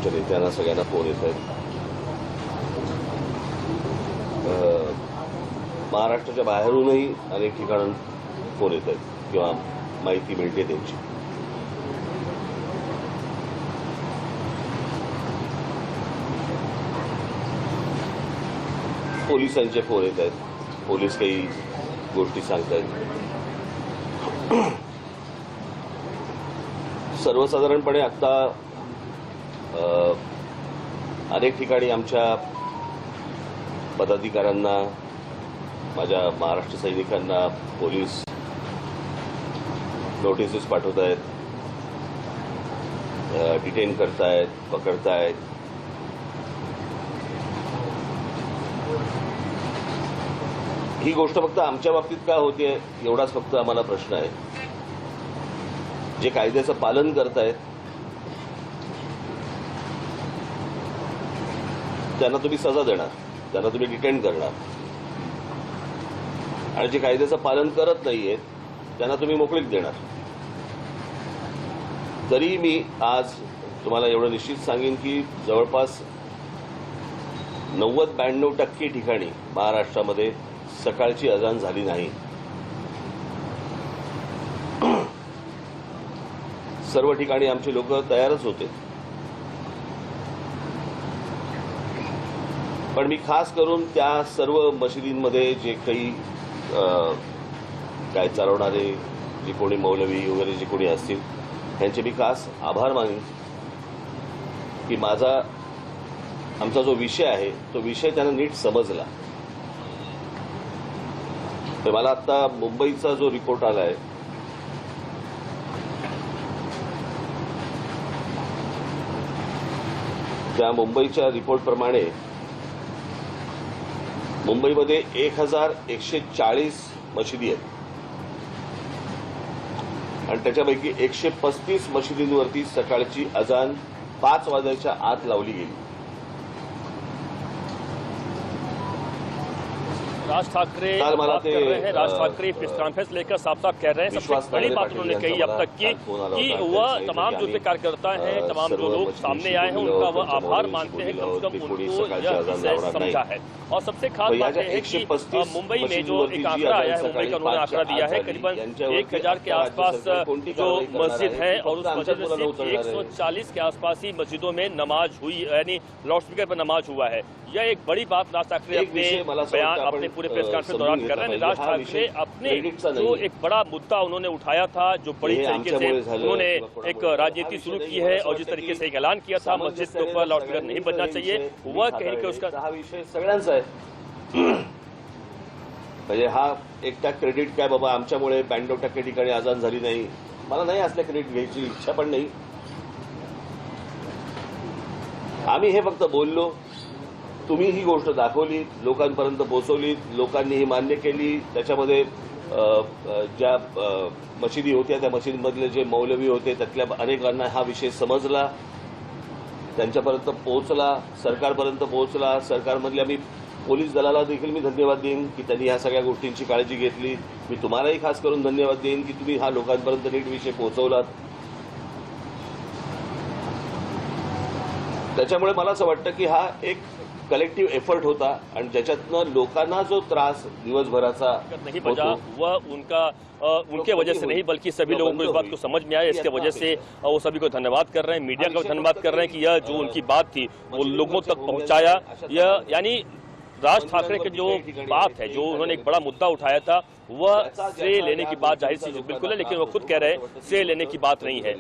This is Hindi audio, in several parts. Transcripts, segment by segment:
आमच्या नेत्यांना सगळ्यांना फोन येत आहेत. महाराष्ट्राच्या बाहेरूनही अनेक ठिकाणून फोन येत आहेत किंवा माहिती मिळते त्यांची. पोलिसांचे फोन येत आहेत. पोलीस काही गोष्टी सांगतायत. सर्वसाधारणपणे आता अनेक ठिकाणी आमच्या पदाधिकाऱ्यांना, माझ्या महाराष्ट्र सैनिकांना पोलीस नोटिसेस पाठवत आहेत, डिटेन करतायत, पकडतायत. ही गोष्ट फक्त आमच्या बाबतीत का होते एवढाच फक्त आम्हाला प्रश्न आहे. जे कायद्याचं पालन करतायत त्यांना तुम्ही सजा देणार, त्यांना तुम्ही डिटेन करणार, आणि जे कायद्याचं पालन करत नाहीयेत त्यांना तुम्ही मोकळीक देणार. तरी मी आज तुम्हाला एवढं निश्चित सांगेन की जवळपास 90-92% ठिकाणी महाराष्ट्रामध्ये सकाळची अजान झाली नाही. सर्व ठिकाणी आमचे लोक तयारच होते. पण मी खास करून त्या सर्व मशिदींमध्ये जे काही काय चालवणारे, जे कोणी मौलवी वगैरे जे कोणी असतील त्यांचे मी खास आभार मानेन की आमचा जो विषय आहे तो विषय त्यांना नीट समजला. तर मला आता मुंबईचा जो रिपोर्ट आला आहे त्या मुंबईच्या रिपोर्टप्रमाणे मुंबईमध्ये 1140 मशिदी आहेत आणि त्याच्यापैकी 135 मशिदींवरती सकाळची अजान 5 वाजायच्या आत लावली गेली. राज ठाकरे बात कर रहे हैं। राज ठाकरे प्रेस कॉन्फ्रेंस लेकर साफ साफ कह रहे हैं, सबसे बड़ी बात उन्होंने कही अब तक की कि वह तमाम जो कार्यकर्ता हैं, तमाम जो लोग सामने आए हैं उनका वह आभार मानते हैं, कम से कम उनको यह विषय समझा है। और सबसे खास बात यह है कि मुंबई में जो एक आंकड़ा आया है, मुंबई का उन्होंने आंकड़ा दिया है, करीबन 1000 के आसपास जो मस्जिद है और उस मस्जिद में सिर्फ 140 के आसपास ही मस्जिदों में नमाज हुई, यानी लाउड स्पीकर पर नमाज हुआ है। यह एक बड़ी बात राज ठाकरे अपने बयान, अपने पूरे प्रेस कॉन्फ्रेंस दौरान कर रहे हैं। राज ठाकरे अपने जो एक बड़ा मुद्दा उन्होंने उठाया था, जो बड़ी तरीके से उन्होंने एक राजनीति शुरू की है और जिस तरीके से एक ऐलान किया था मस्जिद के ऊपर लाउड स्पीकर नहीं बजना चाहिए, वह कहीं कि उसका हा विषय सगळ्यांचा आहे. म्हणजे हा एकटा क्रेडिट काय बाबा आमच्यामुळे 92% ठिकाणी अजान झाली नाही, मला नाही असल्या क्रेडिट घ्यायची इच्छा पण नाही. आम्ही हे फक्त बोललो, तुम्ही ही गोष्ट दाखवली, लोकांपर्यंत पोहोचवली, लोकांनी ही मान्य केली. त्याच्यामध्ये ज्या मशिदी होत्या त्या मशिदीमधले जे मौलवी होते त्यातल्या अनेकांना हा विषय समजला, त्यांच्यापर्यंत पोहोचला, सरकारपर्यंत पोहोचला. सरकारमधल्या मी पोलीस दलाला देखील मी धन्यवाद देईन की त्यांनी ह्या सगळ्या गोष्टींची काळजी घेतली. मी तुम्हालाही खास करून धन्यवाद देईन की तुम्ही हा लोकांपर्यंत नीट विषय पोहोचवलात. त्याच्यामुळे मला असं वाटतं की हा एक कलेक्टिव्ह एफर्ट होता आणि ज्याच्यातनं लोकांना जो त्रास दिवसभराचा नहीं बजा वह उनके वजह से नहीं बल्कि सभी लोगों को इस बात को समझ में आया, इसके वजह से वो सभी को धन्यवाद कर रहे हैं, मीडिया को धन्यवाद कर रहे हैं कि यह जो उनकी बात थी वो लोगों तक पहुंचाया. यह यानी राज ठाकरे की जो बात है, जो उन्होंने एक बड़ा मुद्दा उठाया था, वह श्रेय लेने की बात जाहिर सी बिल्कुल है, लेकिन वो खुद कह रहे हैं श्रेय लेने की बात नहीं है.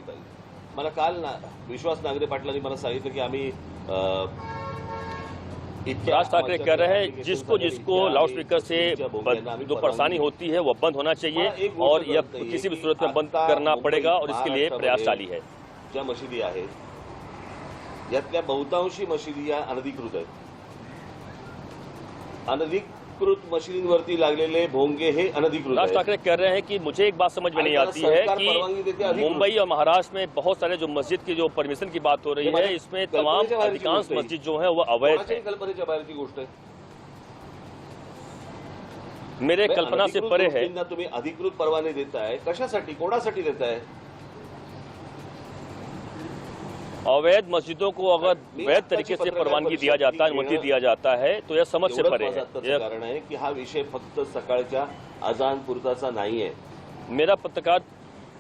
मला काल विश्वास नांगरे पाटलांनी मला सांगितलं की आम्ही राज ठाकरे कह रहे हैं जिसको लाउड स्पीकर से जो परेशानी होती है वो बंद होना चाहिए और यह किसी भी सूरत में बंद करना पड़ेगा और इसके लिए प्रयास जारी है. ज्या मशिदी आहेत यातल्या बहुतांशी मशिदी या अनधिकृत आहेत. अनधिकृत मशिदींवरती लागलेले भोंगे हे अनधिकृत. राज ठाकरे कह रहे हैं कि मुझे एक बात समझ में नहीं आती है कि मुंबई और महाराष्ट्र में बहुत सारे जो मस्जिद की जो परमिशन की बात हो रही है, इसमें तमाम अधिकांश मस्जिद जो है वो अवैध है. कल्पनेच्या बाहेरची गोष्ट आहे. मेरे कल्पना से परे है. तुम्ही अधिकृत परवाने देताय, कशासाठी, कोणासाठी देताय? अवैध मस्जिदों को अगर वैध तरीके से परवानगी दिया जाता है, अनुमति दिया जाता है, तो यह समझ से परे है। यह कारण है की हा विषय फक्त सकाळच्या अजान पुरताचा नाहीये। मेरा पत्रकार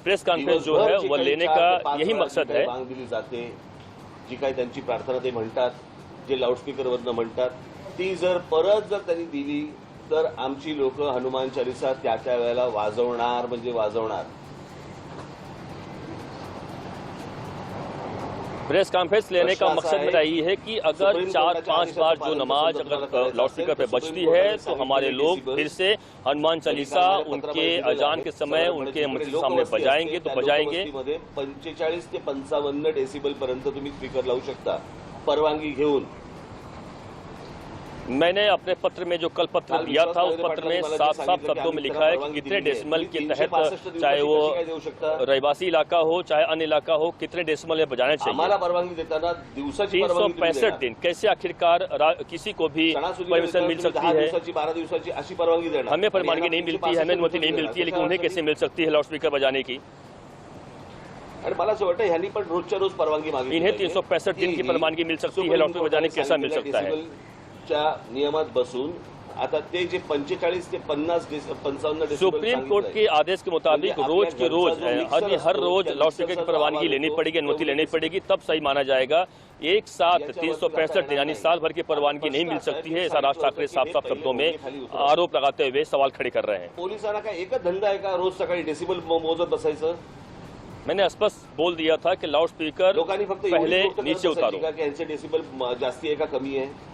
प्रेस कॉन्फ्रेंस जो है वह लेने का यही मकसद है। मांग दिली जाते, जी काही त्यांची प्रार्थना ते म्हणतात, जे लाऊडस्पीकरवरनं म्हणतात, ती जर परत जर त्यांनी दिली तर आमची लोक हनुमान चालीसा त्या वेळेला वाजवणार म्हणजे वाजवणार। प्रेस कॉन्फ्रेंस लेने का मकसद मेरा यही है कि अगर 4-5 बार जो नमाज अगर लाउडस्पीकर पे बजती है तो हमारे लोग फिर से हनुमान चालीसा उनके अजान के समय उनके मस्जिद सामने बजाएंगे तो बजाएंगे। 45 ते 55 डेसिबल पर्यंत तुम्ही स्पीकर लावू शकता परवानगी घेऊन। मैंने अपने पत्र में जो कल पत्र दिया था उस पत्र में साफ शब्दों में लिखा है कि कितने डेसिमल के तहत, चाहे वो रहवासी इलाका हो चाहे अन्य इलाका हो, कितने डेसिमल में बजाने चाहिए। हमारा परवानगी देताना दिवसाची 365 दिन कैसे आखिरकार किसी को भी परमिशन मिल सकती है। 12 दिवसाची अशी परवानगी देणार। हमें परवानगी नहीं मिलती है, हमें अनुमति नहीं मिलती है, लेकिन उन्हें कैसे मिल सकती है लाउडस्पीकर बजाने की। और मला असं वाटतं ह्यांनी पण रोजच्या रोज परवानगी मागितली। इन्हें 365 दिन की परवानगी मिल सकती है, लाउडस्पीकर बजाने कैसा मिल सकता है। नियमात बसून आता ते जे 45 ते 55 सुप्रीम कोर्ट के आदेश के मुताबिक रोज के रोज हर रोज लाउडस्पीकर की परवानगी लेनी पड़ेगी, अनुमति लेनी पड़ेगी, तब सही माना जाएगा। एक साथ 365 दिन यानी साल भर की परवानगी नहीं मिल सकती है, ऐसा राज ठाकरे साफ शब्दों में आरोप लगाते हुए सवाल खड़े कर रहे हैं। पोलिसांना काय एकच धंदा आहे का रोज सकाळी डेसिबल मोजत बसायचं? मैंने स्पष्ट बोल दिया था कि लाउडस्पीकर लोकांनी फक्त पहले नीचे उतारो। यांचे डेसिबल जास्ती आहे का कमी आहे?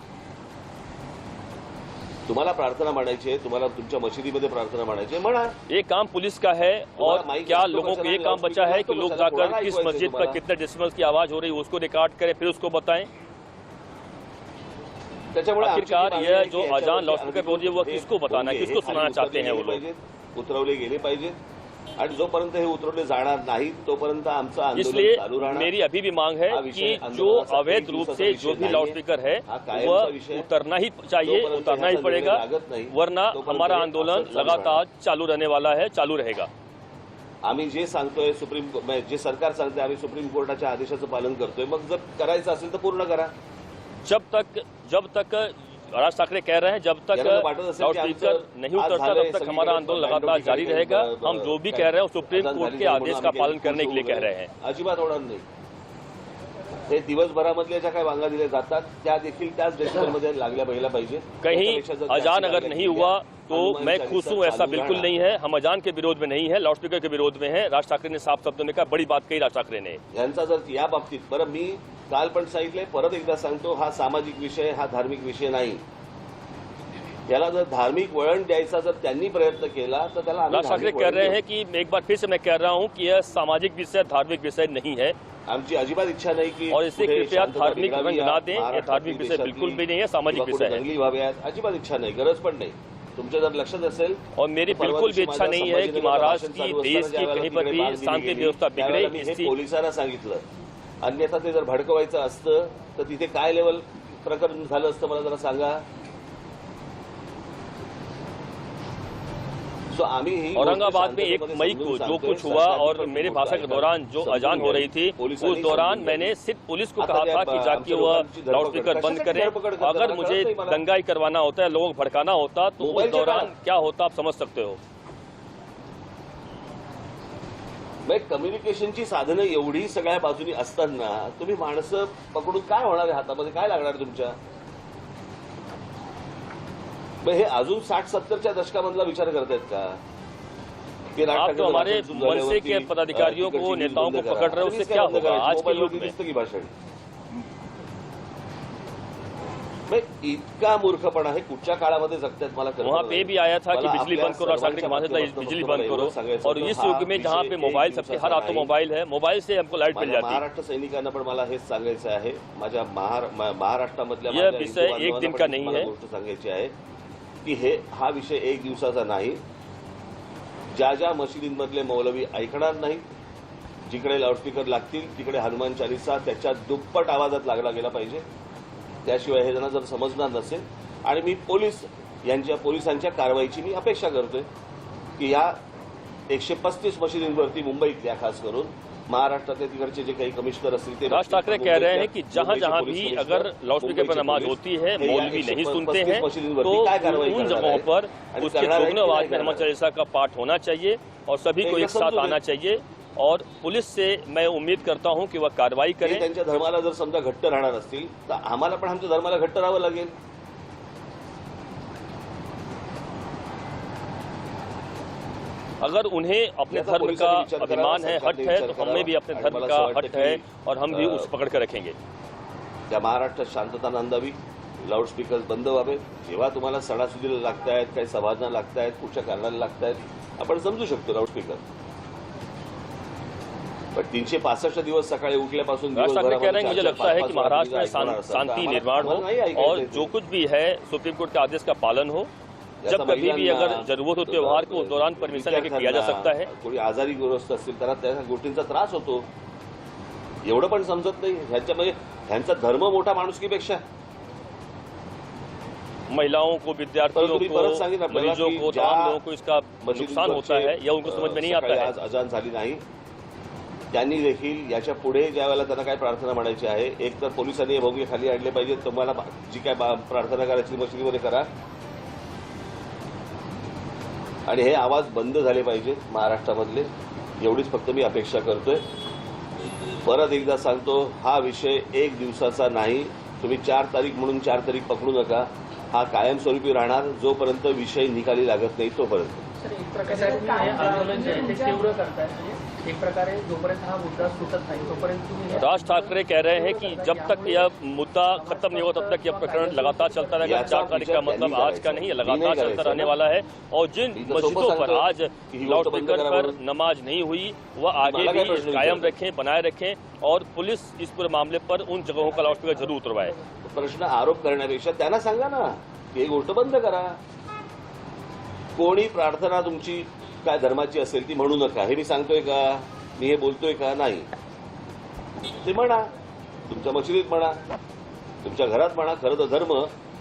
तुम्हाला प्रार्थना म्हणायची है, तुम्हाला तुमच्या मस्जिदीमध्ये प्रार्थना म्हणायची है, म्हणा। ये काम पुलिस का है और क्या लोगों को ये काम बचा है कि लोग जाकर किस मस्जिद पर कितने डेसिमल की आवाज हो रही है उसको रिकॉर्ड करें, फिर उसको बताएं। आखिरकार यह जो अजान लाउडस्पीकर बोल रही है वो किसको बताना है, किसको सुनाना चाहते हैं वो लोग। उतरवले गेले पाहिजे आणि जोपर्यंत हे उतरवले जाणार नाही तोपर्यंत आमचं आंदोलन इसलिए चालू राहणार। मेरी अभी भी मांग है कि जो अवैध रूप से जो भी लाउडस्पीकर है वह उतरना ही चाहिए, उतरना ही पड़ेगा, वरना हमारा आंदोलन लगातार चालू रहने वाला है, चालू रहेगा। आम्ही जे सांगतोय जे सरकार सांगते आम्ही सुप्रीम कोर्टाच्या आदेशाचं पालन करतोय, मग जर करायचं असेल तर पूर्ण करा। जब तक राज ठाकरे कह रहे हैं जब तक लाउडस्पीकर नहीं उतरता तब तक हमारा आंदोलन लगातार जारी रहेगा। हम जो भी कह रहे हैं सुप्रीम कोर्ट के आदेश का पालन करने के लिए कह रहे हैं। अजिबात होणार नाही। हे दिवसभरामधल्या ज्या काही वांगा दिल्या जातात त्या देखील त्याच डेसिबलमध्ये लागल्या पाहिला पाहिजे। कहीं अजान अगर नहीं हुआ तो मैं खुश हूं, ऐसा बिल्कुल नहीं है। हम अजान के विरोध में नहीं है, लाउडस्पीकर के विरोध में है। राज ठाकरे ने साफ शब्दों में कहा, बड़ी बात कही राज ठाकरे ने। यांचा जर या बाबतीत बरं मी काल पण सांगितलंय, परत एकदा सांगतो, हा सामाजिक विषय, हा धार्मिक विषय नाही। याला जर धार्मिक वळण द्यायचा जर त्यांनी प्रयत्न केला तर त्याला राज ठाकरे कह रहे हैं कि एक बार फिर से मैं कह रहा हूं कि यह सामाजिक विषय धार्मिक विषय नहीं है। आमची अजिबात इच्छा नाही की और इससे कृपया धार्मिक रंग ना दें, यह धार्मिक विषय बिल्कुल भी नहीं है, सामाजिक विषय है। दंगली व्हाव्यात अजिबात इच्छा नाही, गरज पण नाही। तुमच्या जर लक्षात असेल और मेरी बिल्कुल भी इच्छा नहीं है कि महाराष्ट्र की देश की कहीं पर भी शांति व्यवस्था बिगड़े। पोलिसांना सांगितलं, अन्यथा ते जर भडकवायचं असतं तर तिथे काय लेवल प्रकरण झालं असतं मला जरा सांगा। औरंगाबाद में 1 मई को जो कुछ हुआ और मेरे भाषण के दौरान जो अजान हो रही थी उस दौरान मैंने सिर्फ पुलिस को कहा था कि जाके वह लाउडस्पीकर बंद करें। अगर मुझे दंगाई करवाना होता है, लोगों को भड़काना होता तो उस दौरान क्या होता आप समझ सकते हो। कम्युनिकेशनची साधनं एवढी सगळ्या बाजूनी असताना तुम्ही माणसं पकडून काय होणार आहे, हातामध्ये काय लागणार तुमच्या? हे अजून 60-70च्या दशकामधला विचार करतायत का? आप तो हमारे मनसे के पदाधिकारियों को, नेताओं को पकड़ रहे हो, उससे क्या होगा आज के युग में? भाषण इतका मूर्खपणा है कुठच्या काळामध्ये जगतात मला वहाँ पे भी आया था कि बिजली बंद करो, ठाकरे की भाषण था बिजली बंद करो। और इस युग में जहाँ पे मोबाइल सबके हर हाथों मोबाइल है, मोबाइल से हमको लाइट मिल जाती है। महाराष्ट्र सैनिकांना पण मला हेच सांगायचं आहे, माझ्या महाराष्ट्रामधल्या यह विषय एक दिन का नहीं है। गोष्ट सांगायची आहे की हा विषय एक दिवसाचा नाही। ज्या मशिदींमधले मौलवी ऐकणार नाही, जिकडे लाऊडस्पीकर लागतील तिकडे हनुमान चालीसा त्याच्या दुप्पट आवाजात लागला गेला पाहिजे। त्याशिवाय हे जण जर समजणार नसेल आणि मी पोलिसांच्या कारवाईची मी अपेक्षा करतोय की या 135 मशिदींवरती मुंबईतल्या खास करून महाराष्ट्रातले तिकडचे जे काही कमिशनर असतील ते राज ठाकरे कह रहे हैं कि जहां जहां भी अगर लाउडस्पीकर पर नमाज होती है, मौलवी नहीं सुनते हैं, तो उन जगहों पर उसके दोगुनी आवाज में हनुमान चालीसा का पाठ होना चाहिए और सभी को एक साथ आना चाहिए। और पुलिस से मैं उम्मीद करता हूं कि वह कार्रवाई करें। त्यांच्या धर्माला जर समजा घट्ट राहणार असतील तर आम्हाला पण आमच्या धर्माला घट्ट राहावं लागेल। अगर उन्हें अपने धर्म का अभिमान है, हट है, तो हमें भी अपने धर्म का हट है और हम भी उस पकड़ कर रखेंगे। त्या महाराष्ट्रात शांतता नांदावी, लाऊडस्पीकर बंद व्हावे। जेव्हा तुम्हाला सणासुदीला लागतायत, काही सभाजना लागतायत, कुठच्या कारणाला लागतायत, आपण समजू शकतो लाऊडस्पीकर। पण 365 दिवस सकाळी उठल्यापासून राज ठाकरे कह रहे हैं मुझे लगता है कि महाराष्ट्र में शांति निर्माण हो और जो कुछ भी है सुप्रीम कोर्ट के आदेश का पालन हो। जब कभी भी अगर जरूरत हो त्योहार को उस दौरान परमिशन लेके किया जा सकता है। कोणी आजारी ग्रस्त असतील तर त्या गोष्टींचा त्रास होतो, एवढं पण समजत नाही। ह्याच्यामध्ये ह्यांचा धर्म मोठा माणुसकीपेक्षा। महिलाओं को, विद्यार्थियों को, मरीजों को, तमाम लोगों को इसका नुकसान होता है या उनको समझ में नहीं आता है। आज अजान झाली नाही, त्यांनी देखील याच्या पुढे ज्या वेळेला त्यांना काय प्रार्थना म्हणायची आहे, एक तर पोलिसांनी हे भोंगे खाली आणले पाहिजे। तुम्हाला जी काय प्रार्थना करायची मशिदीमध्ये करा आणि हे आवाज बंद झाले पाहिजे महाराष्ट्रामधले, एवढीच फक्त मी अपेक्षा करतोय। परत एकदा सांगतो, हा विषय एक दिवसाचा नाही। तुम्ही 4 तारीख म्हणून 4 तारीख पकडू नका, हा कायमस्वरूपी राहणार जोपर्यंत विषय निकाली लागत नाही तोपर्यंत। एक प्रकारे आंदोलन जे आहे ते तीव्र करताय, एक प्रकारे जोपर्यंत हा मुद्दा सुटत नाही तोपर्यंत राज ठाकरे कह रहे हैं कि जब तक यह मुद्दा खत्म नहीं होगा तब तक यह प्रकरण लगातार चलता रहेगा। 4 तारीख का मतलब आज का नहीं है, लगातार चलता रहने वाला है। और जिन मस्जिदों पर आज लाउडस्पीकर पर नमाज नहीं हुई वह आगे भी कायम रखें, बनाए रखें और पुलिस इस पूरे मामले पर उन जगहों का लाउडस्पीकर जरूर उतरवाए। प्रश्न आरोप करण्यापेक्षा त्यांना सांगा ना की ही गोष्ट बंद करा। कोणी प्रार्थना तुमची काय धर्माची असेल ती म्हणू नका, हे मी सांगतोय का? मी हे बोलतोय का? नाही। ते म्हणा, तुमच्या मशिदीत म्हणा, तुमच्या घरात म्हणा। खरं तर धर्म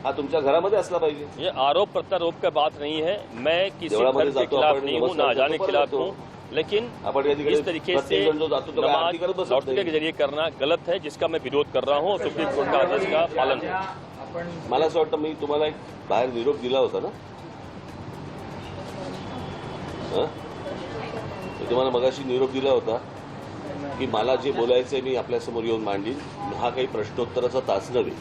हा तुमच्या घरामध्ये असला पाहिजे। ये आरोप प्रत्यारोप का बात नहीं है। मैं किसी धर्म के खिलाफ नहीं हूँ, ना जाने के खिलाफ हूँ, लेकिन इस तरीके से नमाज लाउडस्पीकर के जरिए करना गलत है, जिसका मैं विरोध कर रहा हूँ और सुप्रीम कोर्ट का आदेश का पालन है। मला असं वाटतं मी तुम्हाला एक बाहेर निरोप दिला होता ना, मी तुम्हाला मगाशी निरोप दिला होता की मला जे बोलायचंय मी आपल्यासमोर येऊन मांडीन। हा काही प्रश्नोत्तराचा तास नव्हे।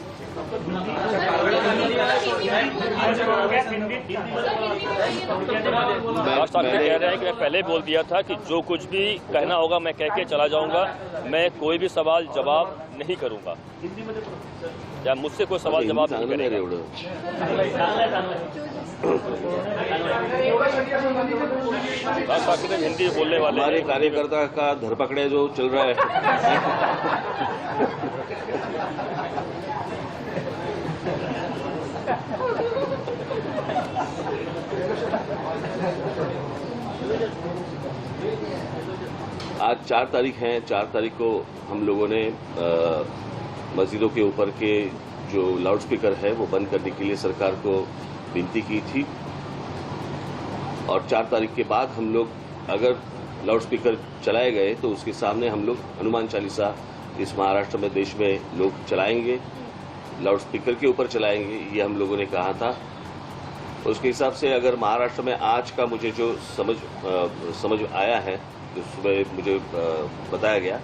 राज ठाकरे कह रहे हैं कि मैं पहले बोल दिया था कि जो कुछ भी कहना होगा मैं कह के चला जाऊंगा, मैं कोई भी सवाल जवाब नहीं करूंगा या मुझसे कोई सवाल जवाब नहीं करेगा। राज ठाकरे हिंदी बोलने वाले हमारे कार्यकर्ता का धरपकड़े जो चल रहा है आज 4 तारीख है। 4 तारीख को हम लोगों ने मस्जिदों के ऊपर के जो लाउडस्पीकर है वो बंद करने के लिए सरकार को विनती की थी और 4 तारीख के बाद हम लोग अगर लाउडस्पीकर चलाए गए तो उसके सामने हम लोग हनुमान चालीसा इस महाराष्ट्र में, देश में लोग चलाएंगे, लाउडस्पीकर के ऊपर चलाएंगे, ये हम लोगों ने कहा था। उसके हिसाब से अगर महाराष्ट्र में आज का मुझे जो समझ आया है, जो सुबह मुझे बताया गया,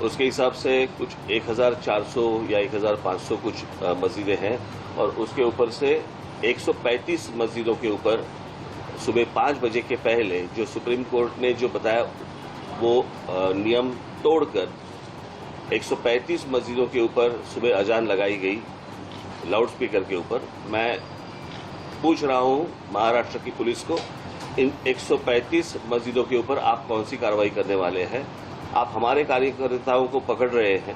उसके हिसाब से कुछ 1400 या 1500 कुछ मस्जिदें हैं और उसके ऊपर से 135 मस्जिदों के ऊपर सुबह 5 बजे के पहले जो सुप्रीम कोर्ट ने जो बताया वो नियम तोड़कर 135 मस्जिदों के ऊपर सुबह अजान लगाई गई लाउडस्पीकर के ऊपर। मैं पूछ रहा हूं महाराष्ट्र की पुलिस को, इन 135 मस्जिदों के ऊपर आप कौन सी कार्रवाई करने वाले हैं? आप हमारे कार्यकर्ताओं को पकड़ रहे हैं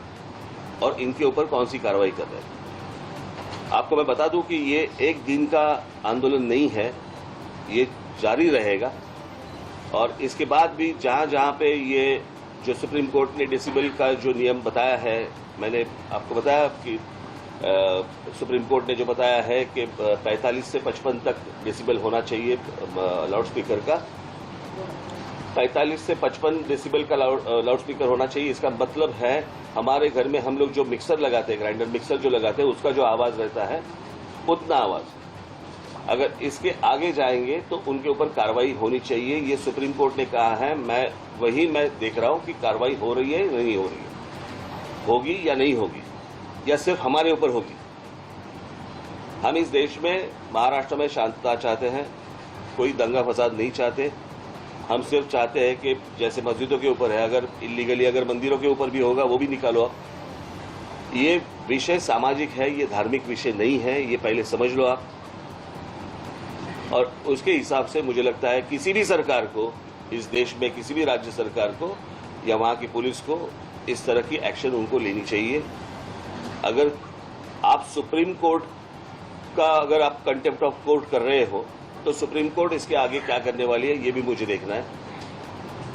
और इनके ऊपर कौन सी कार्रवाई कर रहे हैं? आपको मैं बता दूं कि ये एक दिन का आंदोलन नहीं है, ये जारी रहेगा और इसके बाद भी जहां जहां पे ये जो सुप्रीम कोर्ट ने डेसिबल का जो नियम बताया है, मैंने आपको बताया कि सुप्रीम कोर्ट ने जो बताया है कि 45 से 55 तक डेसिबल होना चाहिए लाउडस्पीकर का, 45 से 55 डेसिबल का लाउड स्पीकर होना चाहिए। इसका मतलब है हमारे घर में हम लोग जो मिक्सर लगाते हैं, ग्राइंडर मिक्सर जो लगाते हैं, उसका जो आवाज रहता है उतना आवाज। अगर इसके आगे जाएंगे तो उनके ऊपर कार्रवाई होनी चाहिए। ये सुप्रीम कोर्ट ने कहा है, मैं देख रहा हूं कि कार्रवाई हो रही है नहीं हो रही है, होगी या नहीं होगी, या सिर्फ हमारे ऊपर होगी। हम इस देश में, महाराष्ट्र में शांतता चाहते हैं, कोई दंगा फसाद नहीं चाहते। हम सिर्फ चाहते हैं कि जैसे मस्जिदों के ऊपर है, अगर इलीगली अगर मंदिरों के ऊपर भी होगा वो भी निकालो आप। ये विषय सामाजिक है, ये धार्मिक विषय नहीं है, ये पहले समझ लो आप। और उसके हिसाब से मुझे लगता है किसी भी सरकार को, इस देश में किसी भी राज्य सरकार को या वहां की पुलिस को इस तरह की एक्शन उनको लेनी चाहिए। अगर आप सुप्रीम कोर्ट का अगर आप कंटेम्प्ट ऑफ कोर्ट कर रहे हो तो सुप्रीम कोर्ट इसके आगे क्या करने वाली है ये भी मुझे देखना है।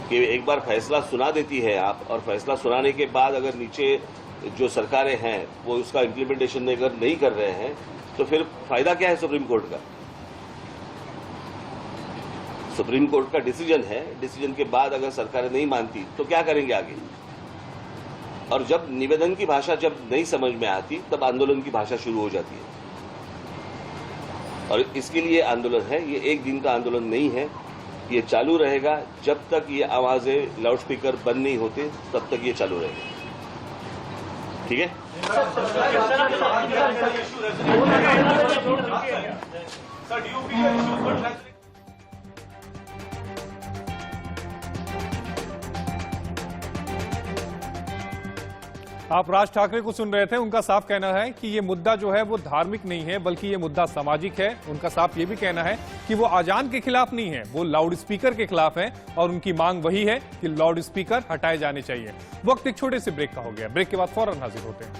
कि एक बार फैसला सुना देती है आप, और फैसला सुनाने के बाद अगर नीचे जो सरकारें हैं वो उसका इम्प्लीमेंटेशन अगर नहीं कर रहे हैं तो फिर फायदा क्या है सुप्रीम कोर्ट का? सुप्रीम कोर्ट का डिसीजन है, डिसीजन के बाद अगर सरकारें नहीं मानती तो क्या करेंगे आगे? और जब निवेदन की भाषा जब नहीं समझ में आती तब आंदोलन की भाषा शुरू हो जाती है। और इसके लिए आंदोलन है, ये एक दिन का आंदोलन नहीं है, ये चालू रहेगा जब तक ये आवाजें लाउडस्पीकर बंद नहीं होते, तब तक ये चालू रहेगा। ठीक है? आप राज ठाकरे को सुन रहे थे। उनका साफ कहना है कि ये मुद्दा जो है वो धार्मिक नहीं है, बल्कि ये मुद्दा सामाजिक है। उनका साफ ये भी कहना है कि वो अजान के खिलाफ नहीं है, वो लाउड स्पीकर के खिलाफ है, और उनकी मांग वही है कि लाउड स्पीकर हटाए जाने चाहिए। वक्त एक छोटे से ब्रेक का हो गया। ब्रेक के बाद फौरन हाजिर होते हैं।